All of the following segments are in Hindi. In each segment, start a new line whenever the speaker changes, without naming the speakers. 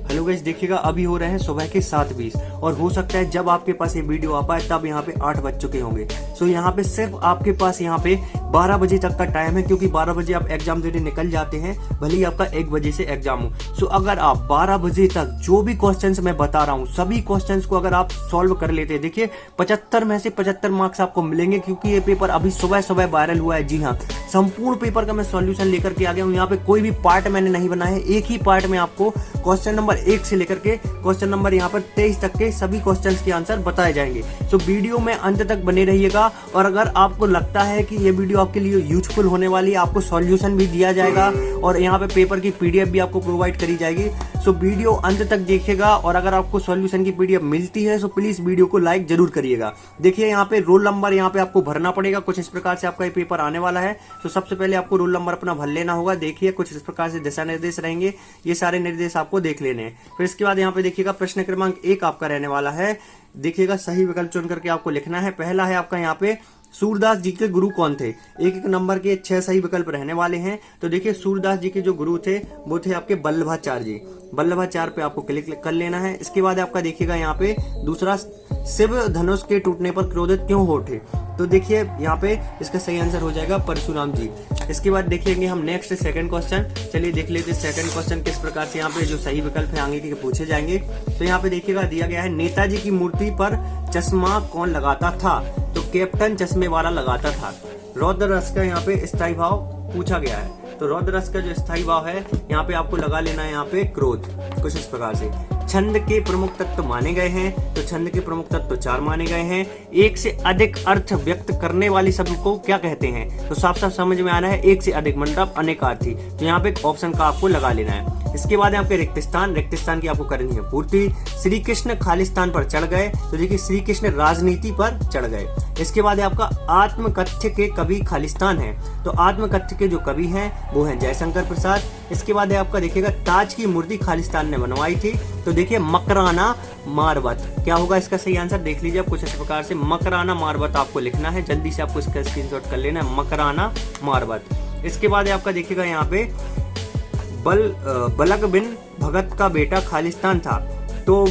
हेलो गाइस, देखिएगा अभी हो रहे हैं सुबह के 7:20 और हो सकता है जब आपके पास ये वीडियो आ पाए तब यहाँ पे 8 बज चुके होंगे। सो यहाँ पे सिर्फ आपके पास यहाँ पे 12 बजे तक का टाइम है, क्योंकि 12 बजे आप एग्जाम देने निकल जाते हैं, भले ही आपका 1 बजे से एग्जाम हो। सो अगर आप 12 बजे तक जो भी क्वेश्चंस मैं बता रहा हूँ सभी क्वेश्चंस को अगर आप सॉल्व कर लेते हैं, देखिए 75 में से 75 मार्क्स आपको मिलेंगे, क्योंकि ये पेपर अभी सुबह सुबह वायरल हुआ है। जी हाँ, संपूर्ण पेपर का मैं सॉल्यूशन लेकर के आ गया हूँ। यहाँ पे कोई भी पार्ट मैंने नहीं बनाया है, एक ही पार्ट में आपको क्वेश्चन नंबर 1 से लेकर के क्वेश्चन नंबर यहाँ पर 23 तक के सभी क्वेश्चंस के आंसर बताए जाएंगे। सो वीडियो में अंत तक बने रहिएगा, और अगर आपको लगता है कि ये वीडियो आपके लिए यूजफुल होने वाली है, आपको सॉल्यूशन भी दिया जाएगा और यहाँ पे पेपर की पीडीएफ भी आपको प्रोवाइड करी जाएगी। सो वीडियो अंत तक देखिएगा, और अगर आपको सॉल्यूशन की पीडीएफ मिलती है तो प्लीज वीडियो को लाइक जरूर करिएगा। देखिए यहाँ पे रोल नंबर यहाँ पे आपको भरना पड़ेगा, कुछ इस प्रकार से आपका ये पेपर आने वाला है। तो सबसे पहले आपको रोल नंबर अपना भर लेना होगा। देखिए कुछ इस प्रकार से दिशा निर्देश रहेंगे, ये सारे निर्देश आपको देख लेने हैं। फिर इसके बाद यहाँ पे देखिएगा प्रश्न क्रमांक 1 आपका रहने वाला है। देखिएगा सही विकल्प चुन करके आपको लिखना है। पहला है आपका यहाँ पे सूरदास जी के गुरु कौन थे। एक एक नंबर के 6 सही विकल्प रहने वाले हैं। तो देखिए सूरदास जी के जो गुरु थे वो थे आपके वल्लभाचार्य जी। वल्लभाचार्य पे आपको क्लिक कर लेना है। इसके बाद आपका देखिएगा यहाँ पे दूसरा, शिव धनुष के टूटने पर क्रोधित क्यों हो उठे। तो देखिए यहाँ पे इसका सही आंसर हो जाएगा परशुराम जी। इसके बाद देखेंगे हम नेक्स्ट सेकंड क्वेश्चन। चलिए देख लेते हैं सेकंड क्वेश्चन किस प्रकार से यहाँ पे जो सही विकल्प है आगे के पूछे जाएंगे। तो यहाँ पे देखिएगा दिया गया है, नेताजी की मूर्ति पर चश्मा कौन लगाता था। तो कैप्टन चश्मे वाला लगाता था। रौद्र रस का यहाँ पे स्थायी भाव पूछा गया है। तो रौद्र रस का जो स्थायी भाव है यहाँ पे आपको लगा लेना है यहाँ पे क्रोध, कुछ इस प्रकार से। छंद के प्रमुख तत्व माने गए हैं। तो छंद के प्रमुख तत्व 4 माने गए हैं। एक से अधिक अर्थ व्यक्त करने वाली शब्द को क्या कहते हैं। तो साफ साफ समझ में आ रहा है, एक से अधिक मतलब अनेकार्थी। तो यहाँ पे ऑप्शन का आपको लगा लेना है। इसके बाद यहाँ पे रिक्तस्थान की आपको करनी है पूर्ति। श्री कृष्ण खालिस्तान पर चढ़ गए। तो देखिए श्री कृष्ण राजनीति पर चढ़ गए। इसके बाद आपका आत्मकथ्य के कवि खालिस्तान है। तो आत्मकथ्य के जो कवि हैं वो हैं जयशंकर प्रसाद। इसके बाद आपका देखिएगा ताज की मूर्ति खालिस्तान ने बनवाई थी। तो देखिए मकराना मारवत। क्या होगा इसका सही आंसर, देख लीजिए आप कुछ इस प्रकार से मकराना मारवत आपको लिखना है। जल्दी से आपको इसका स्क्रीनशॉट कर लेना है, मकराना मारवत। इसके बाद आपका देखिएगा यहाँ पे बलक बिन भगत का बेटा खालिस्तान था। तो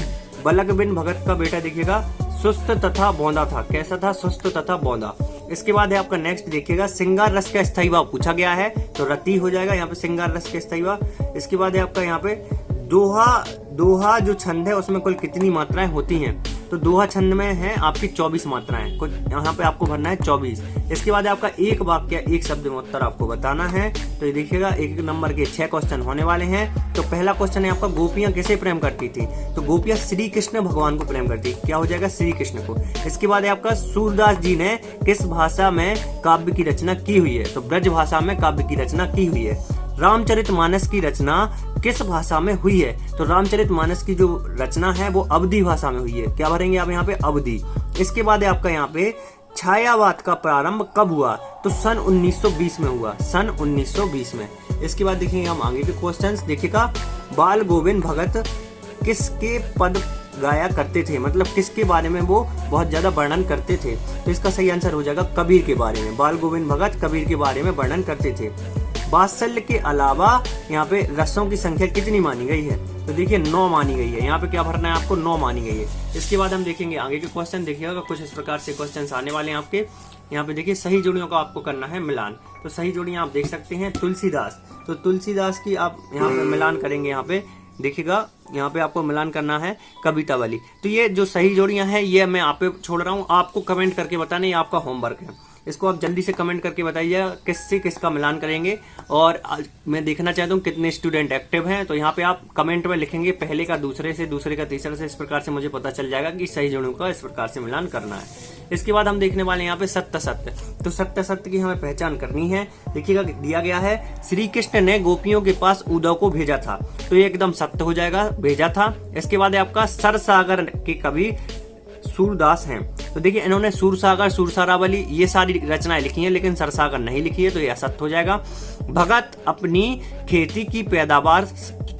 बलक बिन भगत का बेटा देखिएगा सुस्त तथा बौंदा था। कैसा था, सुस्त तथा बौंदा। इसके बाद है आपका नेक्स्ट देखिएगा, सिंगार रस का स्थायी भाव पूछा गया है। तो रति हो जाएगा यहाँ पे सिंगार रस का स्थायी भाव। इसके बाद है आपका यहाँ पे दोहा जो छंद है उसमें कुल कितनी मात्राएं होती हैं। तो दोहा छंद में है आपकी 24 मात्राएं, कुछ यहाँ पे आपको भरना है 24। इसके बाद आपका एक वाक्य एक शब्द में उत्तर आपको बताना है। तो ये देखिएगा एक नंबर के 6 क्वेश्चन होने वाले हैं। तो पहला क्वेश्चन है आपका, गोपियां किसे प्रेम करती थी। तो गोपियां श्री कृष्ण भगवान को प्रेम करती। क्या हो जाएगा, श्री कृष्ण को। इसके बाद है आपका, सूरदास जी ने किस भाषा में काव्य की रचना की हुई है। तो ब्रज भाषा में काव्य की रचना की हुई है। रामचरितमानस की रचना किस भाषा में हुई है। तो रामचरितमानस की जो रचना है वो अवधी भाषा में हुई है। क्या भरेंगे आप यहाँ पे, अवधी। इसके बाद है आपका यहाँ पे, छायावाद का प्रारंभ कब हुआ। तो सन 1920 में हुआ, सन 1920 में। इसके बाद देखेंगे हम आगे के क्वेश्चंस। देखिएगा, बाल गोविंद भगत किसके पद गाया करते थे, मतलब किसके बारे में वो बहुत ज्यादा वर्णन करते थे। तो इसका सही आंसर हो जाएगा कबीर के बारे में। बाल गोविंद भगत कबीर के बारे में वर्णन करते थे। वात्सल्य के अलावा यहाँ पे रसों की संख्या कितनी मानी गई है। तो देखिए 9 मानी गई है। यहाँ पे क्या भरना है आपको, 9 मानी गई है। इसके बाद हम देखेंगे आगे के क्वेश्चन। देखिएगा कुछ इस प्रकार से क्वेश्चंस आने वाले हैं आपके। यहाँ पे देखिए सही जोड़ियों का आपको करना है मिलान। तो सही जोड़ियां आप देख सकते हैं, तुलसीदास। तो तुलसीदास की आप यहाँ पे मिलान करेंगे। यहाँ पे देखिएगा, यहाँ पे आपको मिलान करना है कविता वाली। तो ये जो सही जोड़ियां हैं ये मैं आप पे छोड़ रहा हूँ, आपको कमेंट करके बताना, ये आपका होमवर्क है। इसको आप जल्दी से कमेंट करके बताइए किससे किसका मिलान करेंगे। और मैं देखना चाहता हूँ कितने स्टूडेंट एक्टिव हैं। तो यहाँ पे आप कमेंट में लिखेंगे पहले का दूसरे से, दूसरे का तीसरे से। इस प्रकार से मुझे पता चल जाएगा कि सही जोड़ों का इस प्रकार से मिलान करना है। इसके बाद हम देखने वाले हैं यहाँ पे सत्य सत्य। तो सत्य सत्य की हमें पहचान करनी है। देखिएगा दिया गया है, श्री कृष्ण ने गोपियों के पास उद्धव को भेजा था। तो ये एकदम सत्य हो जाएगा, भेजा था। इसके बाद है आपका, सरसागर के कवि सूरदास हैं। तो देखिए इन्होंने सूरसागर, सूरसारावली ये सारी रचनाएं लिखी हैं, लेकिन सरसागर नहीं लिखी है। तो ये असत्य हो जाएगा। भगत अपनी खेती की पैदावार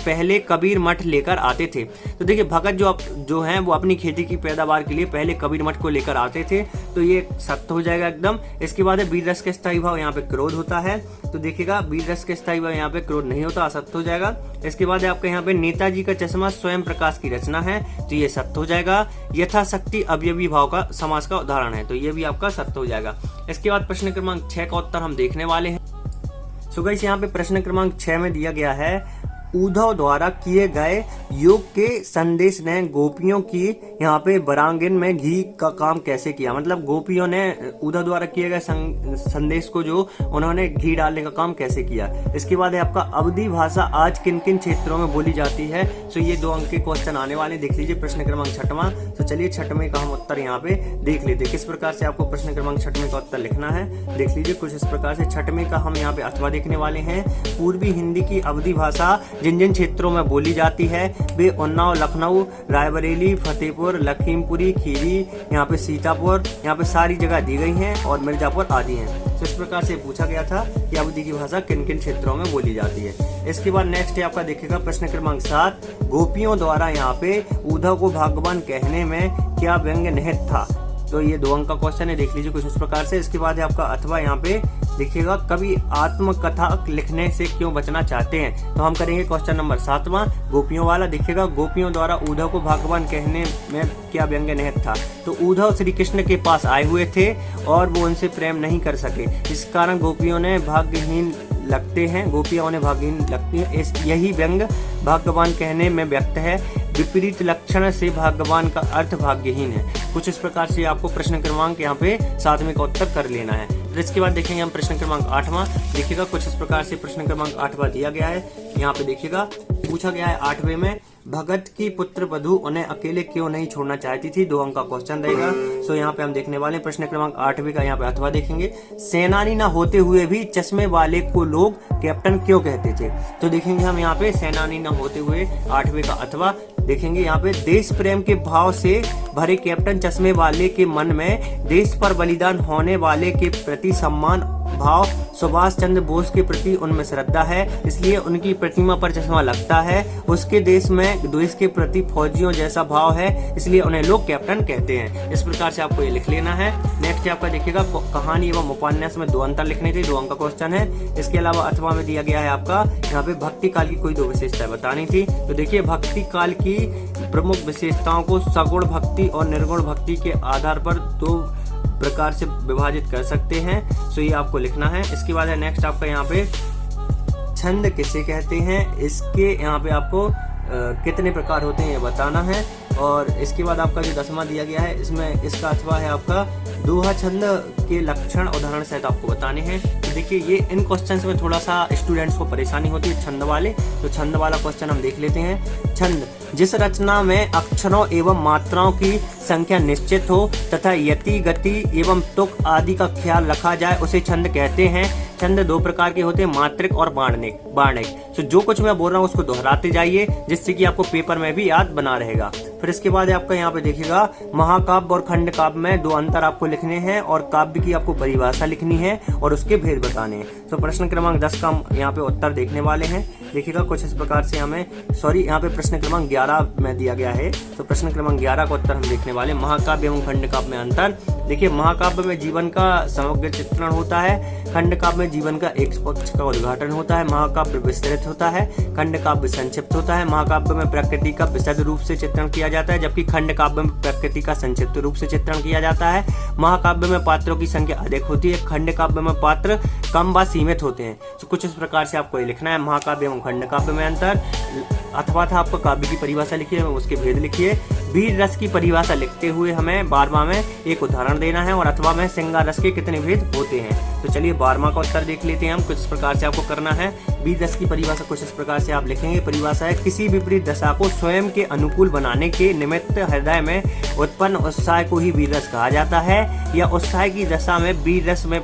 पहले कबीर मठ लेकर आते थे। तो देखिए भगत जो हैं वो अपनी खेती की पैदावार के लिए पहले कबीर मठ को लेकर आते थे, तो ये सत्य हो जाएगा एकदम। इसके बाद है वीर रस के स्थायी भाव, यहाँ पे क्रोध होता है, तो देखिएगा वीर रस के स्थायी भाव यहाँ पे क्रोध नहीं होता, असत्य हो जाएगा। इसके बाद है आपका यहाँ पे नेताजी का चश्मा स्वयं प्रकाश की रचना है, तो ये सत्य हो जाएगा। यथाशक्ति अवयवी भाव का समास का उदाहरण है, तो ये भी आपका सत्य हो जाएगा। इसके बाद प्रश्न क्रमांक 6 का उत्तर हम देखने वाले हैं। सो गाइस यहाँ पे प्रश्न क्रमांक 6 में दिया गया है, उद्धव द्वारा किए गए योग के संदेश ने गोपियों की यहाँ पे बरांगिन में घी का काम कैसे किया। मतलब गोपियों ने उद्धव द्वारा किए गए संदेश को जो उन्होंने घी डालने का काम कैसे किया। इसके बाद है आपका अवधी भाषा आज किन किन क्षेत्रों में बोली जाती है। सो ये 2 अंक के क्वेश्चन आने वाले, देख लीजिए प्रश्न क्रमांक 6वां। तो चलिए 6वें का हम उत्तर यहाँ पे देख लेते हैं, किस प्रकार से आपको प्रश्न क्रमांक 6वें का उत्तर लिखना है। देख लीजिए कुछ इस प्रकार से 6वें का हम यहाँ पे अथवा देखने वाले हैं। पूर्वी हिंदी की अवधी भाषा जिन जिन क्षेत्रों में बोली जाती है वे उन्नाव, लखनऊ, रायबरेली, फतेहपुर, लखीमपुरी खीरी, यहाँ पे सीतापुर, यहाँ पे सारी जगह दी गई हैं और मिर्जापुर आदि हैं। तो इस प्रकार से पूछा गया था कि अवधी की भाषा किन किन क्षेत्रों में बोली जाती है। इसके बाद नेक्स्ट है आपका देखिएगा प्रश्न क्रमांक 7, गोपियों द्वारा यहाँ पे उद्धव को भगवान कहने में क्या व्यंग्य निहित था। तो ये 2 अंक का क्वेश्चन है, देख लीजिए कुछ इस प्रकार से। इसके बाद है आपका अथवा यहाँ पे देखिएगा, कभी आत्मकथा लिखने से क्यों बचना चाहते हैं। तो हम करेंगे क्वेश्चन नंबर 7वां गोपियों वाला। देखिएगा गोपियों द्वारा उद्धव को भगवान कहने में क्या व्यंग्य निहित था। तो उद्धव श्री कृष्ण के पास आए हुए थे और वो उनसे प्रेम नहीं कर सके, इस कारण गोपियों ने भाग्यहीन लगते हैं, गोपियां उन्हें भाग्यहीन लगती हैं। यही व्यंग्य भगवान कहने में व्यक्त है। विपरीत लक्षण से भगवान का अर्थ भाग्यहीन है। कुछ इस प्रकार से आपको प्रश्न क्रमांक यहाँ पे 7वें का उत्तर कर लेना है। तो इसके बाद देखेंगे हम प्रश्न क्रमांक 8वां। देखिएगा कुछ इस प्रकार से प्रश्न क्रमांक 8वां दिया गया है। यहाँ पे देखिएगा पूछा गया है 8वें में, भगत की पुत्र वधु उन्हें अकेले क्यों नहीं छोड़ना चाहती थी। 2 अंक का क्वेश्चन रहेगा। सो यहाँ पे हम देखने वाले प्रश्न क्रमांक 8वें का यहाँ पे अथवा देखेंगे। सेनानी न होते हुए भी चश्मे वाले को लोग कैप्टन क्यों कहते थे। तो देखेंगे हम यहाँ पे सेनानी न होते हुए 8वें का अथवा देखेंगे। यहाँ पे देश प्रेम के भाव से भरे कैप्टन चश्मे वाले के मन में देश पर बलिदान होने वाले के प्रति सम्मान भाव, सुभाष चंद्र बोस के प्रति उनमें श्रद्धा है, इसलिए उनकी प्रतिमा पर चश्मा लगता है। उसके देश में देश के प्रति फौजियों जैसा भाव है, इसलिए उन्हें लोग कैप्टन कहते हैं। इस प्रकार से आपको ये लिख लेना है। नेक्स्ट आपका देखिएगा कहानी एवं उपन्यास में 2 अंतर लिखने थे, 2 अंक का क्वेश्चन है। इसके अलावा अथवा में दिया गया है आपका यहाँ पे भक्ति काल की कोई 2 विशेषताएं बतानी थी। तो देखिए भक्ति काल की प्रमुख विशेषताओं को सगुण भक्ति और निर्गुण भक्ति के आधार पर 2 प्रकार से विभाजित कर सकते हैं। सो ये आपको लिखना है। इसके बाद है नेक्स्ट आपका यहाँ पे छंद किसे कहते हैं, इसके यहाँ पे आपको कितने प्रकार होते हैं ये बताना है। और इसके बाद आपका जो 10वां दिया गया है इसमें इसका अथवा है आपका दोहा छंद के लक्षण उदाहरण सहित आपको बताने हैं। तो देखिए ये इन क्वेश्चंस में थोड़ा सा स्टूडेंट्स को परेशानी होती है छंद वाले, तो छंद वाला क्वेश्चन हम देख लेते हैं। छंद जिस रचना में अक्षरों एवं मात्राओं की संख्या निश्चित हो तथा यति, गति एवं तुक आदि का ख्याल रखा जाए उसे छंद कहते हैं। छंद 2 प्रकार के होते हैं, मात्रिक और बाणिक। तो जो कुछ मैं बोल रहा हूँ उसको दोहराते जाइए जिससे कि आपको पेपर में भी याद बना रहेगा। फिर इसके बाद आपका यहाँ पे देखिएगा महाकाव्य और खंड काव्य में 2 अंतर आपको लिखने हैं और काव्य की आपको परिभाषा लिखनी है और उसके भेद बताने हैं। तो प्रश्न क्रमांक 10 का यहाँ पे उत्तर देखने वाले हैं। देखिएगा कुछ इस प्रकार से यहाँ पे प्रश्न क्रमांक 11 में दिया गया है। तो प्रश्न क्रमांक 11 का उत्तर हम देखने वाले महाकाव्य एवं खंड काव्य में अंतर। देखिए महाकाव्य में जीवन का समग्र चित्रण होता है, खंड काव्य में जीवन का एक पक्ष का उद्घाटन होता है। महाकाव्य विस्तृत होता है, खंड काव्य संक्षिप्त होता है। महाकाव्य में प्रकृति का विशद रूप से चित्रण किया जाता है जबकि खंड काव्य में प्रकृति का संक्षिप्त रूप से चित्रण किया जाता है। महाकाव्य में पात्रों की संख्या अधिक होती है, खंड काव्य में पात्र कम व सीमित होते हैं। तो कुछ इस प्रकार से आपको ये लिखना है महाकाव्य एवं खंड काव्य में अंतर। अथवा था आपको काव्य की परिभाषा लिखिए एवं उसके भेद लिखिए। वीर रस की परिभाषा लिखते हुए हमें 12वां में एक उदाहरण देना है और अथवा में श्रृंगार रस के कितने भेद होते हैं। तो चलिए 12वां का उत्तर देख लेते हैं हम। कुछ इस प्रकार से आपको करना है। वीर रस की परिभाषा कुछ इस प्रकार से आप लिखेंगे। परिभाषा है किसी विपरीत दशा को स्वयं के अनुकूल बनाने के निमित्त हृदय में उत्पन्न उत्साह को ही वीर रस कहा जाता है या उत्साह की दशा में वीर रस में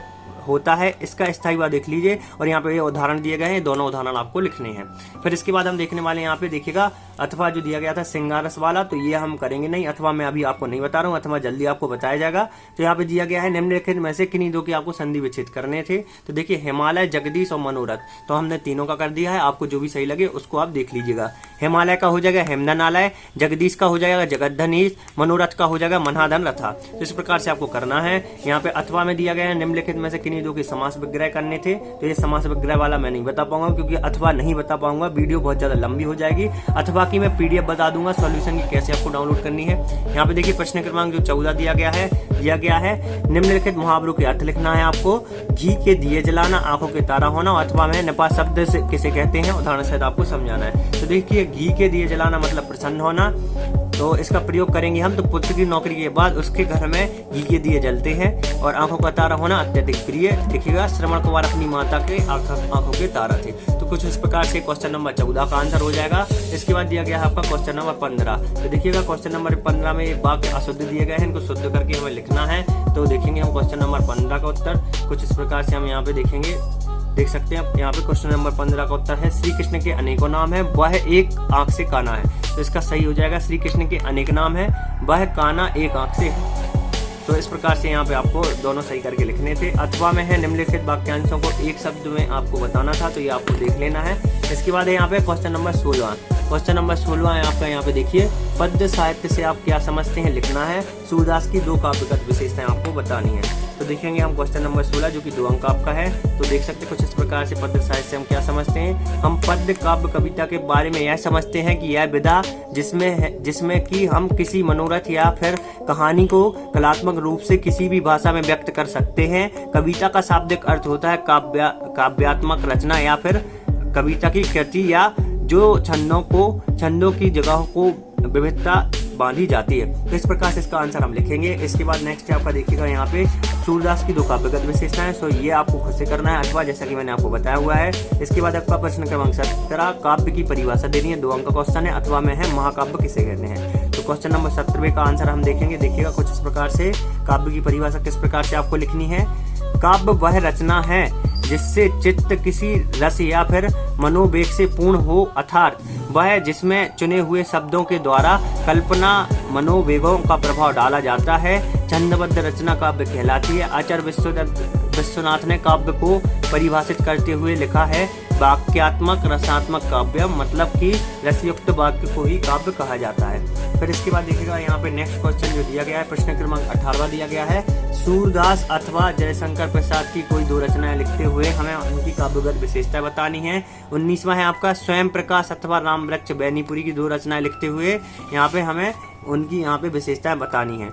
होता है इसका स्थायीभाव देख लीजिए, और यहाँ पे ये उदाहरण दिए गए हैं, दोनों उदाहरण आपको लिखने हैं। फिर इसके बाद हम देखने वाले यहाँ पे देखिएगा अथवा जो दिया गया था सिंगारस वाला, तो ये हम करेंगे नहीं, अथवा मैं अभी आपको नहीं बता रहा हूँ, अथवा जल्दी आपको बताया जाएगा। तो यहाँ पे दिया गया है निम्नलिखित में से किन्हीं दो की आपको संधि विच्छेद करने थे। तो देखिए हिमालय, जगदीश और मनोरथ, तो हमने तीनों का कर दिया है, आपको जो भी सही लगे उसको आप देख लीजिएगा। हिमालय का हो जाएगा हेमदनालय, जगदीश का हो जाएगा जगद्धनीश, मनोरथ का हो जाएगा मन्हाधन रथा। तो इस प्रकार से आपको करना है। यहाँ पे अथवा में दिया गया है निम्नलिखित में से किन्हीं दो की समास विग्रह करने थे, तो ये समास विग्रह वाला मैं नहीं बता पाऊंगा, क्योंकि अथवा नहीं बता पाऊंगा, वीडियो बहुत ज्यादा लंबी हो जाएगी। अथवा की मैं पीडीएफ बता दूंगा सॉल्यूशन की कैसे आपको डाउनलोड करनी है। यहाँ पे देखिए प्रश्न क्रमांक जो 14 दिया गया है निम्नलिखित मुहावरों के अर्थ लिखना है आपको। घी के दिए जलाना, आंखों के तारा होना, अथवा में नेपा शब्द से किसे कहते हैं उदाहरण सहित आपको समझाना है। तो देखिए घी के दिए जलाना मतलब प्रसन्न होना, तो इसका प्रयोग करेंगे हम। तो पुत्र की नौकरी के बाद उसके घर में घी के दिए जलते हैं, और आंखों का तारा होना अत्यधिक प्रिय। देखिएगा श्रवण कुमार अपनी माता के आंखों के तारा थे। तो कुछ इस प्रकार से क्वेश्चन नंबर 14 का आंसर हो जाएगा। इसके बाद दिया गया है आपका क्वेश्चन नंबर 15। तो देखिएगा क्वेश्चन नंबर 15 में वाक्य अशुद्ध दिए गए हैं, इनको शुद्ध करके हमें लिखना है। तो देखेंगे हम क्वेश्चन नंबर 15 का उत्तर कुछ इस प्रकार से हम यहाँ पे देखेंगे, देख सकते हैं यहाँ पे क्वेश्चन नंबर 15 का उत्तर है श्री कृष्ण के अनेकों नाम है, वह एक आंख से काना है। तो इसका सही हो जाएगा श्री कृष्ण के अनेक नाम है, वह काना एक आंख से है। तो इस प्रकार से यहाँ पे आपको दोनों सही करके लिखने थे। अथवा में है निम्नलिखित वाक्यांशों को एक शब्द में आपको बताना था, तो ये आपको देख लेना है। इसके बाद है यहाँ पे क्वेश्चन नंबर 16। क्वेश्चन नंबर 16 है आपका, यहाँ पे देखिए पद्य साहित्य से आप क्या समझते हैं लिखना है। सूरदास की दो काव्यगत विशेषताएं आपको बतानी है। तो देखेंगे हम क्वेश्चन नंबर 16 जो कि 2 अंक आपका है। तो देख सकते हैं कुछ इस प्रकार से पद्य साहित्य से हम क्या समझते हैं। हम पद्य काव्य कविता के बारे में यह समझते हैं कि यह विधा जिसमें कि हम किसी मनोरथ या फिर कहानी को कलात्मक रूप से किसी भी भाषा में व्यक्त कर सकते हैं। कविता का शाब्दिक अर्थ होता है काव्यात्मक रचना या फिर कविता की कृति, या जो छंदों की जगहों को विविधता बांधी जाती है। तो इस प्रकार से इसका आंसर हम लिखेंगे। इसके बाद नेक्स्ट आपका देखिएगा यहाँ पे सूरदास की दो काव्यगत विशेषताएं, सो ये आपको खुद से करना है, अथवा जैसा कि मैंने आपको बताया हुआ है। इसके बाद आपका प्रश्न क्रमांक 17 काव्य की परिभाषा देनी है, 2 अंक का क्वेश्चन है। अथवा में है महाकाव्य किसे कहते हैं। तो क्वेश्चन नंबर 17 का आंसर हम देखेंगे। देखिएगा कुछ इस प्रकार से काव्य की परिभाषा किस प्रकार से आपको लिखनी है। काव्य वह रचना है जिससे चित्त किसी रस या फिर मनोवेग से पूर्ण हो, अर्थात वह जिसमें चुने हुए शब्दों के द्वारा कल्पना मनोवेगों का प्रभाव डाला जाता है, छंदबद्ध रचना काव्य कहलाती है। आचार्य विश्वनाथ ने काव्य को परिभाषित करते हुए लिखा है, वाक्यात्मक रसात्मक काव्य, मतलब कि रसयुक्त वाक्य को ही काव्य कहा जाता है। फिर इसके बाद देखिएगा यहाँ पे नेक्स्ट क्वेश्चन जो दिया गया है, प्रश्न क्रमांक 18 दिया गया है। सूरदास अथवा जयशंकर प्रसाद की कोई 2 रचनाएं लिखते हुए हमें उनकी काव्यगत विशेषता बतानी है। 19वां है आपका स्वयं प्रकाश अथवा राम वृक्ष बैनीपुरी की 2 रचनाएं लिखते हुए यहाँ पे हमें उनकी यहाँ पे विशेषताएं बतानी है।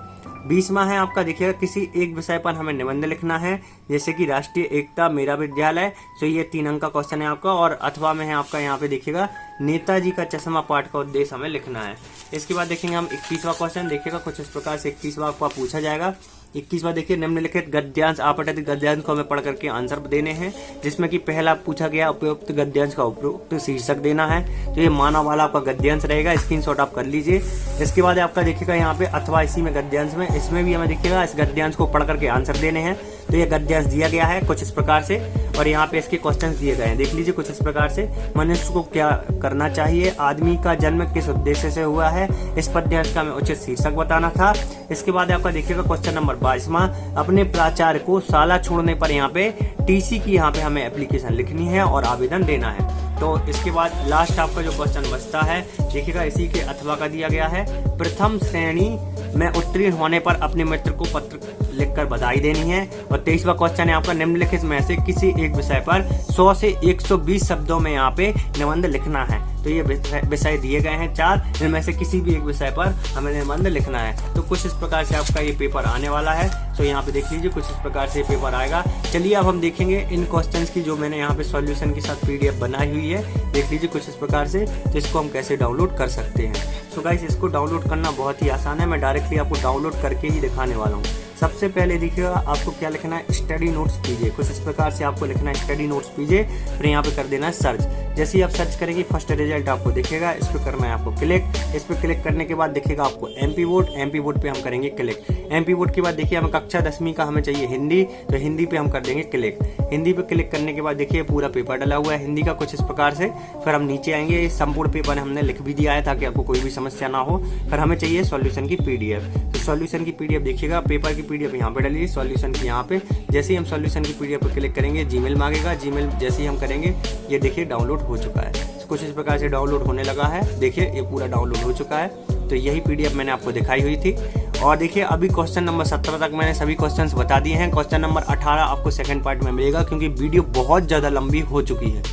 20वां है आपका देखिएगा किसी एक विषय पर हमें निबंध लिखना है, जैसे कि राष्ट्रीय एकता मेरा विद्यालय। तो ये 3 अंक का क्वेश्चन है आपका। और अथवा में है आपका यहाँ पे देखिएगा नेताजी का चश्मा पाठ का उद्देश्य हमें लिखना है। इसके बाद देखेंगे हम 21वां क्वेश्चन। देखिएगा कुछ इस प्रकार से 21वां आपको पूछा जाएगा। 21वां देखिए निम्नलिखित गद्यांश आपठित गद्यांश को हमें पढ़ करके आंसर देने हैं, जिसमें कि पहला पूछा गया उपयुक्त गद्यांश का उपयुक्त शीर्षक देना है। तो ये मानव वाला आपका गद्यांश रहेगा, स्क्रीनशॉट आप कर लीजिए। इसके बाद आपका देखिएगा यहाँ पे अथवा इसी में गद्यांश में, इसमें भी हमें देखिएगा इस गद्यांश को पढ़ करके आंसर देने हैं। तो ये गद्यांश दिया गया है कुछ इस प्रकार से, और यहाँ पे इसके क्वेश्चंस दिए गए हैं, देख लीजिए कुछ इस प्रकार से। मनुष्य को क्या करना चाहिए, आदमी का जन्म किस उद्देश्य से हुआ है, इस पद्यांश का हमें उचित शीर्षक बताना था। इसके बाद आपका देखिएगा क्वेश्चन नंबर 22वां, अपने प्राचार्य को शाला छोड़ने पर यहाँ पे टीसी की यहाँ पे हमें एप्लीकेशन लिखनी है और आवेदन देना है। तो इसके बाद लास्ट आपका जो क्वेश्चन बचता है देखिएगा इसी के अथवा का दिया गया है, प्रथम श्रेणी में उत्तीर्ण होने पर अपने मित्र को पत्र लिखकर बधाई देनी है। और 23वां क्वेश्चन है आपका निम्नलिखित में से किसी एक विषय पर 100 से 120 शब्दों में यहाँ पे निबंध लिखना है। तो ये विषय दिए गए हैं 4, इनमें से किसी भी एक विषय पर हमें निबंध लिखना है। तो कुछ इस प्रकार से आपका ये पेपर आने वाला है। तो यहाँ पे देख लीजिए कुछ इस प्रकार से पेपर आएगा। चलिए अब हम देखेंगे इन क्वेश्चंस की जो मैंने यहाँ पे सॉल्यूशन के साथ PDF बनाई हुई है, देख लीजिए कुछ इस प्रकार से। तो इसको हम कैसे डाउनलोड कर सकते हैं। सो गाइस इसको डाउनलोड करना बहुत ही आसान है, मैं डायरेक्टली आपको डाउनलोड करके ही दिखाने वाला हूँ। सबसे पहले देखिएगा आपको क्या लिखना है, स्टडी नोट्स पीजे। कुछ इस प्रकार से आपको लिखना है स्टडी नोट्स पीजे, फिर यहाँ पे कर देना है सर्च। जैसे ही आप सर्च करेंगे फर्स्ट रिजल्ट आपको दिखेगा, इस पर करना है आपको क्लिक। इस पर क्लिक करने के बाद देखिएगा आपको एमपी बोर्ड, एमपी बोर्ड पे हम करेंगे क्लिक। एमपी बोर्ड के बाद देखिए हमें कक्षा 10वीं का हमें चाहिए हिंदी, तो हिंदी पे हम कर देंगे क्लिक। हिंदी पे क्लिक करने के बाद देखिए पूरा पेपर डला हुआ है हिंदी का कुछ इस प्रकार से। फिर हम नीचे आएंगे, संपूर्ण पेपर हमने लिख भी दिया है ताकि आपको कोई भी समस्या ना हो। फिर हमें चाहिए सॉल्यूशन की पीडीएफ, तो सॉल्यूशन की पीडीएफ देखिएगा, पेपर की पीडीएफ यहाँ पे डली, सॉल्यूशन की यहाँ पे। जैसे ही हम सॉल्यूशन की पीडीएफ पे क्लिक करेंगे जीमेल मांगेगा, जीमेल जैसे ही हम करेंगे ये देखिए डाउनलोड हो चुका है। कुछ इस प्रकार से डाउनलोड होने लगा है, देखिए ये पूरा डाउनलोड हो चुका है। तो यही पीडीएफ मैंने आपको दिखाई हुई थी। और देखिए अभी क्वेश्चन नंबर 17 तक मैंने सभी क्वेश्चंस बता दिए हैं। क्वेश्चन नंबर 18 आपको सेकंड पार्ट में मिलेगा क्योंकि वीडियो बहुत ज़्यादा लंबी हो चुकी है।